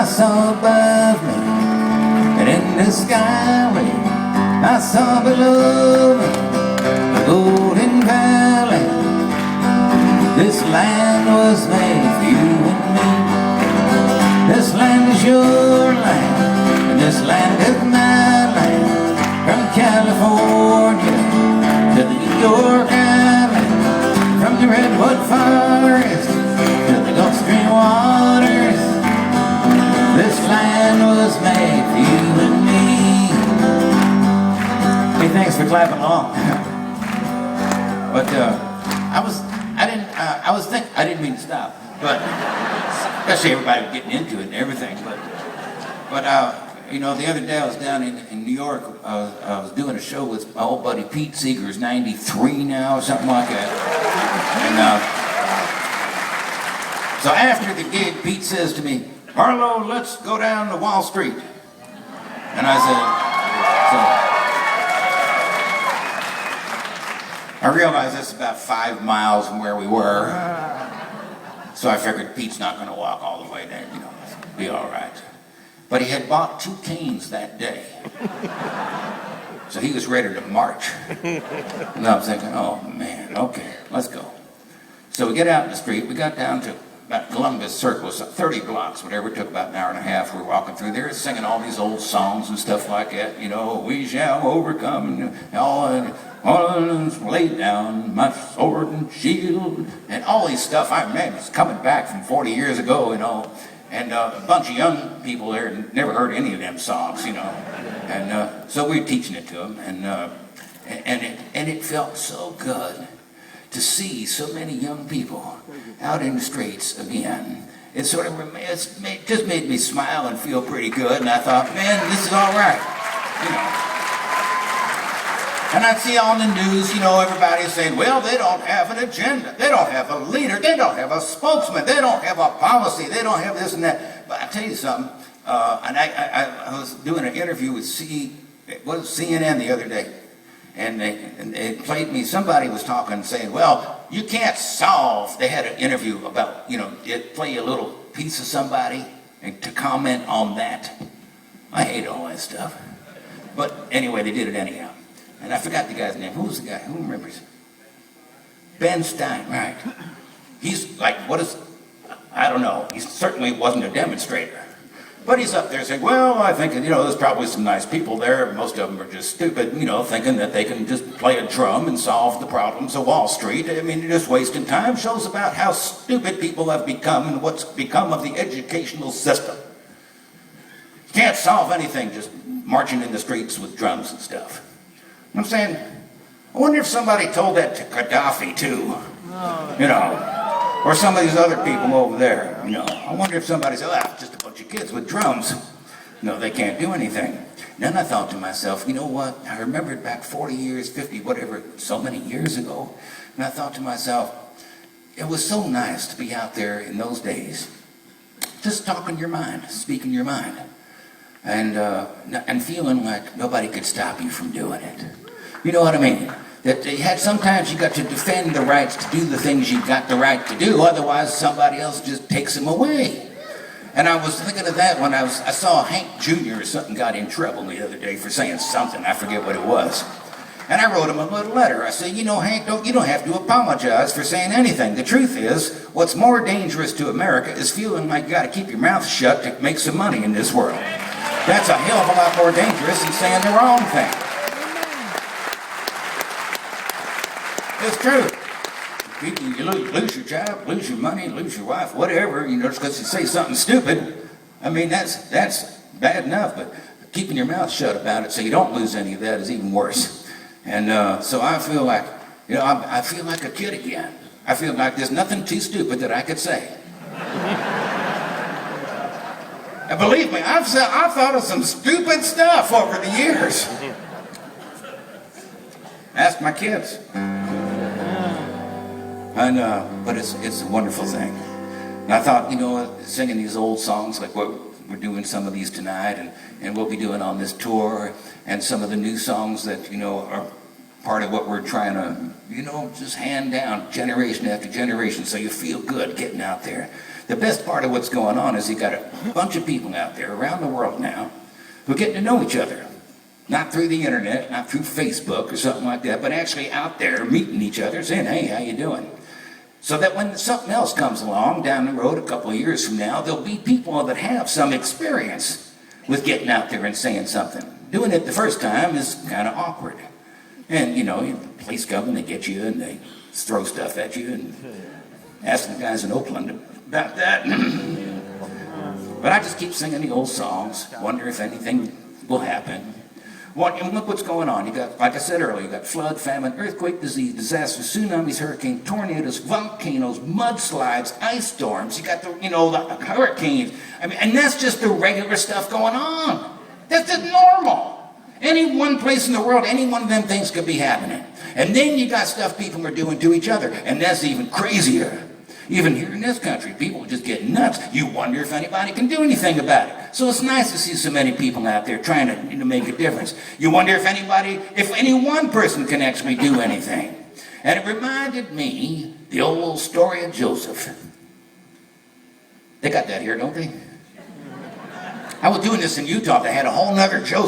saw above me, and in the skyway I saw below me the golden valley. This land was made for you and me. This land is your land, and this land is my land. From California to the New York Island, from the redwood forest to the Gulf Stream waters, this land was made for you and me. Hey, thanks for clapping along. But I didn't mean to stop, but especially everybody getting into it and everything. But you know, the other day I was down in New York. I was doing a show with my old buddy Pete Seeger, who's 93 now, or something like that. And so after the gig, Pete says to me, "Arloo, let's go down to Wall Street." And I said, I realized that's about 5 miles from where we were. So I figured Pete's not going to walk all the way there, you know, it'll be all right. But he had bought 2 canes that day. So he was ready to march. And I was thinking, oh man, okay, let's go. So we get out in the street. We got down to about Columbus Circle, 30 blocks, whatever. It took about an hour and a half. We were walking through there, singing all these old songs and stuff like that. You know, we shall overcome, and all laid down my sword and shield, and all these stuff. I remember it's coming back from 40 years ago, you know. And a bunch of young people there never heard any of them songs, you know. And so we were teaching it to them, and it felt so good to see so many young people out in the streets again. It sort of just made me smile and feel pretty good. And I thought, man, this is all right, you know. And I'd see on the news, you know, everybody saying, well, they don't have an agenda. They don't have a leader. They don't have a spokesman. They don't have a policy. They don't have this and that. But I tell you something, and I was doing an interview with CNN the other day, and they played me, somebody was talking, saying, well, you can't solve, they had an interview about, you know, play a little piece of somebody and to comment on that. I hate all that stuff. But anyway, they did it anyhow. And I forgot the guy's name. Who was the guy? Who remembers? Ben Stein, right. He's like, I don't know. He certainly wasn't a demonstrator. But he's up there saying, well, I think, you know, there's probably some nice people there. Most of them are just stupid, you know, thinking that they can just play a drum and solve the problems of Wall Street. I mean, you're just wasting time. Shows about how stupid people have become and what's become of the educational system. You can't solve anything just marching in the streets with drums and stuff. I'm saying, I wonder if somebody told that to Gaddafi too, you know, or some of these other people over there, you know. I wonder if somebody said, well, just a bunch of kids with drums. No, they can't do anything. Then I thought to myself, you know what? I remembered back 40 years, 50, whatever, so many years ago. And I thought to myself, it was so nice to be out there in those days, just talking your mind, speaking your mind, and feeling like nobody could stop you from doing it. You know what I mean? That sometimes you got to defend the rights to do the things you got the right to do, otherwise somebody else just takes them away. And I was thinking of that when I saw Hank Jr. or something got in trouble the other day for saying something, I forget what it was. And I wrote him a little letter. I said, you know, Hank, you don't have to apologize for saying anything. The truth is, what's more dangerous to America is feeling like you got to keep your mouth shut to make some money in this world. That's a hell of a lot more dangerous than saying the wrong thing. It's true. You lose your job, lose your money, lose your wife, whatever, you know, just because you say something stupid. I mean, that's bad enough, but keeping your mouth shut about it so you don't lose any of that is even worse. And so I feel like, you know, I feel like a kid again. I feel like there's nothing too stupid that I could say. And believe me, I've thought of some stupid stuff over the years. Ask my kids. And but it's a wonderful thing. And I thought, you know, singing these old songs like what we're doing some of these tonight, and we'll be doing on this tour, and some of the new songs that, you know, are part of what we're trying to, you know, just hand down generation after generation, so you feel good getting out there. The best part of what's going on is you got a bunch of people out there around the world now who are getting to know each other. Not through the internet, not through Facebook or something like that, but actually out there meeting each other, saying, hey, how you doing? So that when something else comes along down the road a couple of years from now, there'll be people that have some experience with getting out there and saying something. Doing it the first time is kind of awkward. And, the police come and they get you and they throw stuff at you and ask the guys in Oakland about that. But I just keep singing the old songs, wonder if anything will happen. And look what's going on. You got, like I said earlier, you got flood, famine, earthquake, disease, disasters, tsunamis, hurricanes, tornadoes, volcanoes, mudslides, ice storms. You got the hurricanes. And that's just the regular stuff going on. That's just normal. Any one place in the world, any one of them things could be happening. And then you got stuff people are doing to each other, and that's even crazier. Even here in this country, people just get nuts. You wonder if anybody can do anything about it. So it's nice to see so many people out there trying to make a difference. You wonder if any one person can actually do anything. And it reminded me the old story of Joseph. They got that here, don't they? I was doing this in Utah. They had a whole nother Joseph.